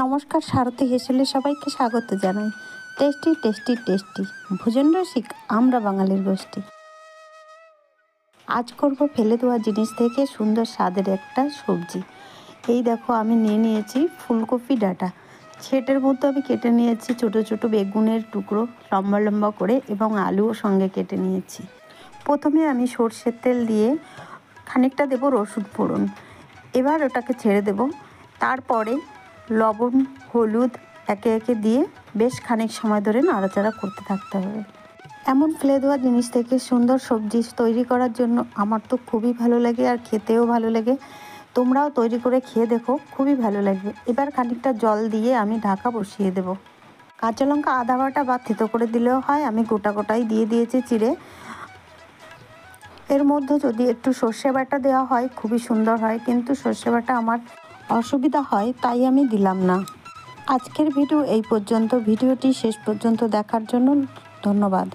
নমস্কার, সারথী হেসেলে সবাইকে স্বাগত জানাই। টেস্টি টেস্টি টেস্টি ভোজন রসিক আমরা বাঙালির গোষ্ঠী। আজ করব ফেলে দেওয়া জিনিস থেকে সুন্দর স্বাদের একটা সবজি। এই দেখো, আমি নিয়ে নিয়েছি ফুলকপি ডাঁটা। সেটার মধ্যে আমি কেটে নিয়েছি ছোট ছোট বেগুনের টুকরো লম্বা লম্বা করে, এবং আলুও সঙ্গে কেটে নিয়েছি। প্রথমে আমি সর্ষের তেল দিয়ে খানিকটা দেব রসুন ফোড়ন। এবার ওটাকে ছেড়ে দেব। তারপরে লবণ হলুদ একে একে দিয়ে বেশ খানিক সময় ধরে নাড়াচাড়া করতে থাকতে হবে। এমন ফেলে দেওয়া জিনিস থেকে সুন্দর সবজি তৈরি করার জন্য আমার তো খুবই ভালো লাগে, আর খেতেও ভালো লাগে। তোমরাও তৈরি করে খেয়ে দেখো, খুবই ভালো লাগবে। এবার খানিকটা জল দিয়ে আমি ঢাকা বসিয়ে দেব। কাঁচা লঙ্কা আধা বাটা বা থেতো করে দিলেও হয়, আমি গোটা গোটাই দিয়ে দিয়েছি চিড়ে। এর মধ্যে যদি একটু সর্ষে বাটা দেওয়া হয় খুবই সুন্দর হয়, কিন্তু সর্ষে বাটা আমার অসুবিধা হয়, তাই আমি দিলাম না। আজকের ভিডিও এই পর্যন্ত। ভিডিওটি শেষ পর্যন্ত দেখার জন্য ধন্যবাদ।